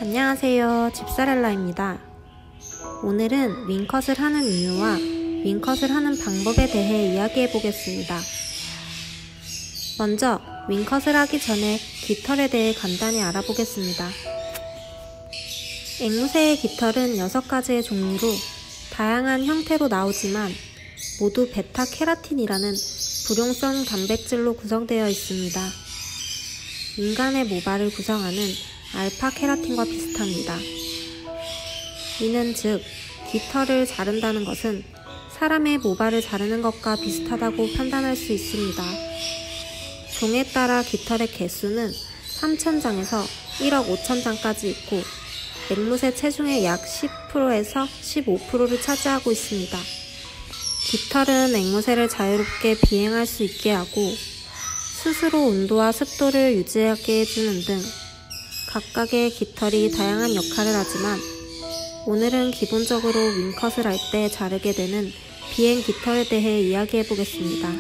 안녕하세요, 집사렐라입니다. 오늘은 윙컷을 하는 이유와 윙컷을 하는 방법에 대해 이야기해 보겠습니다. 먼저 윙컷을 하기 전에 깃털에 대해 간단히 알아보겠습니다. 앵무새의 깃털은 6가지의 종류로 다양한 형태로 나오지만 모두 베타케라틴이라는 불용성 단백질로 구성되어 있습니다. 인간의 모발을 구성하는 알파케라틴과 비슷합니다. 이는 즉, 깃털을 자른다는 것은 사람의 모발을 자르는 것과 비슷하다고 판단할 수 있습니다. 종에 따라 깃털의 개수는 3,000장에서 1억 5,000장까지 있고 앵무새 체중의 약 10%에서 15%를 차지하고 있습니다. 깃털은 앵무새를 자유롭게 비행할 수 있게 하고 스스로 온도와 습도를 유지하게 해주는 등 각각의 깃털이 다양한 역할을 하지만 오늘은 기본적으로 윙컷을 할 때 자르게 되는 비행 깃털에 대해 이야기해 보겠습니다.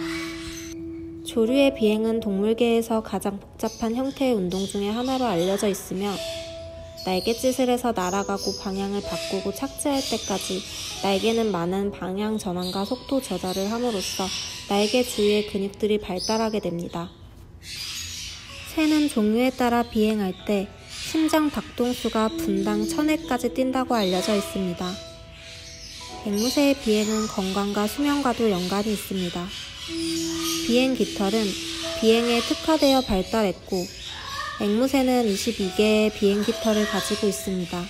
조류의 비행은 동물계에서 가장 복잡한 형태의 운동 중에 하나로 알려져 있으며 날갯짓을 해서 날아가고 방향을 바꾸고 착지할 때까지 날개는 많은 방향 전환과 속도 조절을 함으로써 날개 주위의 근육들이 발달하게 됩니다. 새는 종류에 따라 비행할 때 심장 박동수가 분당 1000회까지 뛴다고 알려져 있습니다. 앵무새의 비행은 건강과 수명과도 연관이 있습니다. 비행 깃털은 비행에 특화되어 발달했고 앵무새는 22개의 비행 깃털을 가지고 있습니다.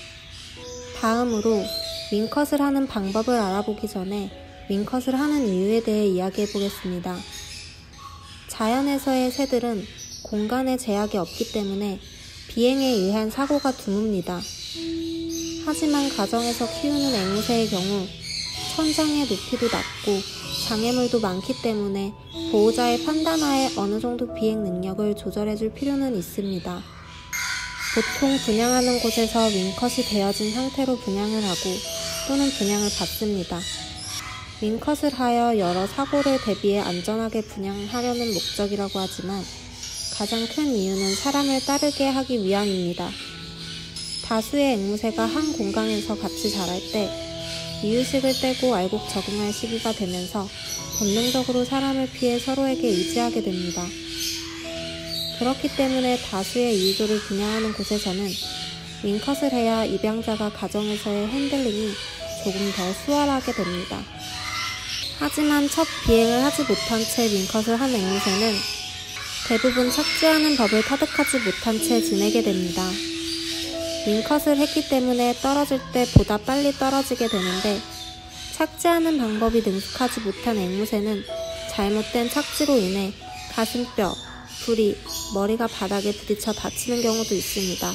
다음으로 윙컷을 하는 방법을 알아보기 전에 윙컷을 하는 이유에 대해 이야기해 보겠습니다. 자연에서의 새들은 공간에 제약이 없기 때문에 비행에 의한 사고가 드뭅니다. 하지만 가정에서 키우는 앵무새의 경우 천장의 높이도 낮고 장애물도 많기 때문에 보호자의 판단하에 어느 정도 비행 능력을 조절해줄 필요는 있습니다. 보통 분양하는 곳에서 윙컷이 되어진 상태로 분양을 하고 또는 분양을 받습니다. 윙컷을 하여 여러 사고를 대비해 안전하게 분양하려는 목적이라고 하지만 가장 큰 이유는 사람을 따르게 하기 위함입니다. 다수의 앵무새가 한 공간에서 같이 자랄 때 이유식을 떼고 알곡 적응할 시기가 되면서 본능적으로 사람을 피해 서로에게 의지하게 됩니다. 그렇기 때문에 다수의 이유조를 분양하는 곳에서는 윙컷을 해야 입양자가 가정에서의 핸들링이 조금 더 수월하게 됩니다. 하지만 첫 비행을 하지 못한 채 윙컷을 한 앵무새는 대부분 착지하는 법을 터득하지 못한 채 지내게 됩니다. 윙컷을 했기 때문에 떨어질 때 보다 빨리 떨어지게 되는데 착지하는 방법이 능숙하지 못한 앵무새는 잘못된 착지로 인해 가슴뼈, 부리, 머리가 바닥에 부딪혀 다치는 경우도 있습니다.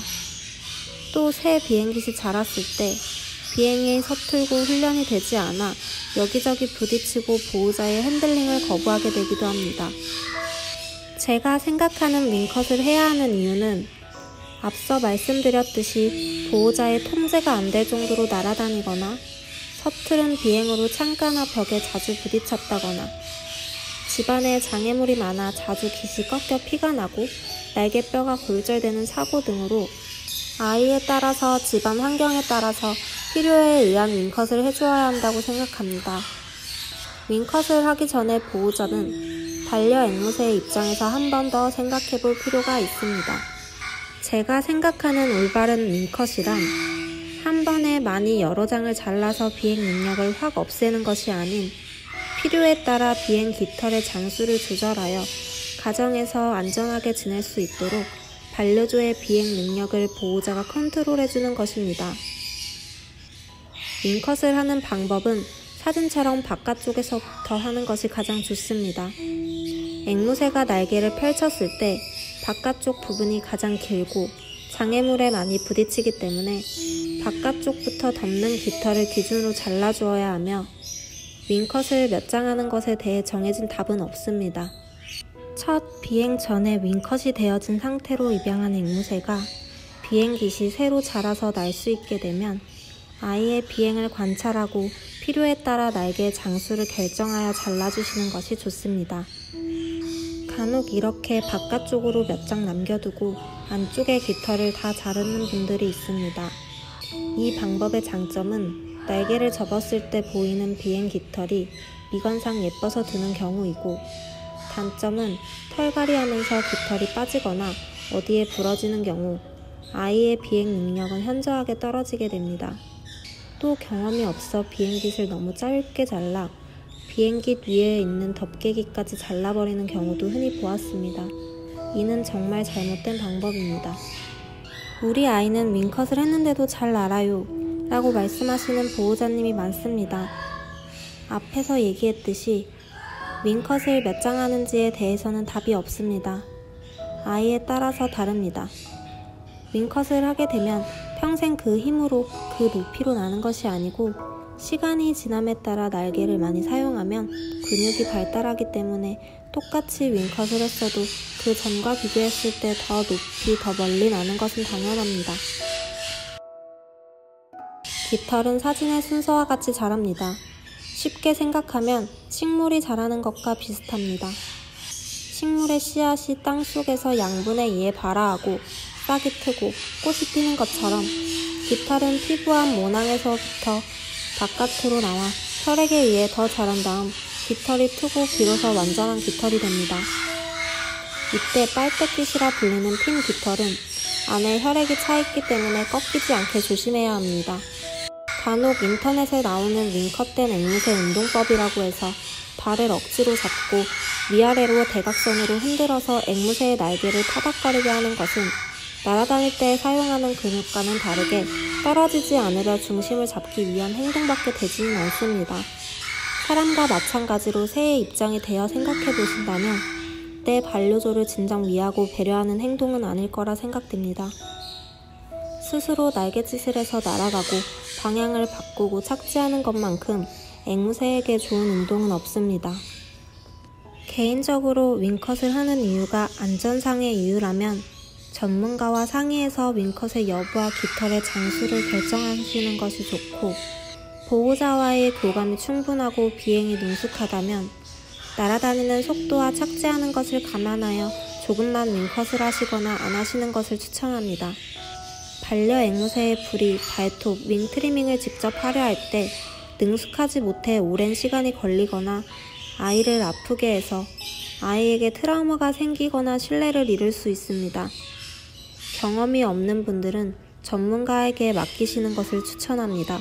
또 새 비행깃이 자랐을 때 비행이 서툴고 훈련이 되지 않아 여기저기 부딪히고 보호자의 핸들링을 거부하게 되기도 합니다. 제가 생각하는 윙컷을 해야 하는 이유는 앞서 말씀드렸듯이 보호자의 통제가 안 될 정도로 날아다니거나 서투른 비행으로 창가나 벽에 자주 부딪혔다거나 집안에 장애물이 많아 자주 깃이 꺾여 피가 나고 날개뼈가 골절되는 사고 등으로 아이에 따라서 집안 환경에 따라서 필요에 의한 윙컷을 해주어야 한다고 생각합니다. 윙컷을 하기 전에 보호자는 반려 앵무새의 입장에서 한 번 더 생각해 볼 필요가 있습니다. 제가 생각하는 올바른 윙컷이란 한 번에 많이 여러 장을 잘라서 비행 능력을 확 없애는 것이 아닌 필요에 따라 비행 깃털의 장수를 조절하여 가정에서 안전하게 지낼 수 있도록 반려조의 비행 능력을 보호자가 컨트롤해주는 것입니다. 윙컷을 하는 방법은 사진처럼 바깥쪽에서부터 하는 것이 가장 좋습니다. 앵무새가 날개를 펼쳤을 때 바깥쪽 부분이 가장 길고 장애물에 많이 부딪히기 때문에 바깥쪽부터 덮는 깃털을 기준으로 잘라주어야 하며 윙컷을 몇 장 하는 것에 대해 정해진 답은 없습니다. 첫 비행 전에 윙컷이 되어진 상태로 입양한 앵무새가 비행깃이 새로 자라서 날 수 있게 되면 아이의 비행을 관찰하고 필요에 따라 날개의 장수를 결정하여 잘라주시는 것이 좋습니다. 간혹 이렇게 바깥쪽으로 몇 장 남겨두고 안쪽의 깃털을 다 자르는 분들이 있습니다. 이 방법의 장점은 날개를 접었을 때 보이는 비행 깃털이 미관상 예뻐서 드는 경우이고, 단점은 털갈이 하면서 깃털이 빠지거나 어디에 부러지는 경우 아이의 비행 능력은 현저하게 떨어지게 됩니다. 또 경험이 없어 비행깃을 너무 짧게 잘라 비행깃 위에 있는 덮개깃까지 잘라버리는 경우도 흔히 보았습니다. 이는 정말 잘못된 방법입니다. 우리 아이는 윙컷을 했는데도 잘 알아요 라고 말씀하시는 보호자님이 많습니다. 앞에서 얘기했듯이 윙컷을 몇 장 하는지에 대해서는 답이 없습니다. 아이에 따라서 다릅니다. 윙컷을 하게 되면 평생 그 힘으로 그 높이로 나는 것이 아니고, 시간이 지남에 따라 날개를 많이 사용하면 근육이 발달하기 때문에 똑같이 윙컷을 했어도 그 전과 비교했을 때 더 높이 더 멀리 나는 것은 당연합니다. 깃털은 사진의 순서와 같이 자랍니다. 쉽게 생각하면 식물이 자라는 것과 비슷합니다. 식물의 씨앗이 땅속에서 양분에 의해 발아하고 싹이 트고 꽃이 피는 것처럼 깃털은 피부암 모낭에서부터 바깥으로 나와 혈액에 의해 더 자란 다음 깃털이 트고 비로소 완전한 깃털이 됩니다. 이때 빨대깃이라 불리는 핀 깃털은 안에 혈액이 차있기 때문에 꺾이지 않게 조심해야 합니다. 간혹 인터넷에 나오는 윙컷된 앵무새 운동법이라고 해서 발을 억지로 잡고 위아래로 대각선으로 흔들어서 앵무새의 날개를 타닥거리게 하는 것은 날아다닐 때 사용하는 근육과는 다르게 떨어지지 않으려 중심을 잡기 위한 행동밖에 되지는 않습니다. 사람과 마찬가지로 새의 입장이 되어 생각해 보신다면 내 반려조를 진정 위하고 배려하는 행동은 아닐 거라 생각됩니다. 스스로 날갯짓을 해서 날아가고 방향을 바꾸고 착지하는 것만큼 앵무새에게 좋은 운동은 없습니다. 개인적으로 윙컷을 하는 이유가 안전상의 이유라면 전문가와 상의해서 윙컷의 여부와 깃털의 장수를 결정하시는 것이 좋고, 보호자와의 교감이 충분하고 비행이 능숙하다면 날아다니는 속도와 착지하는 것을 감안하여 조금만 윙컷을 하시거나 안 하시는 것을 추천합니다. 반려 앵무새의 부리, 발톱, 윙 트리밍을 직접 하려 할 때 능숙하지 못해 오랜 시간이 걸리거나 아이를 아프게 해서 아이에게 트라우마가 생기거나 신뢰를 잃을 수 있습니다. 경험이 없는 분들은 전문가에게 맡기시는 것을 추천합니다.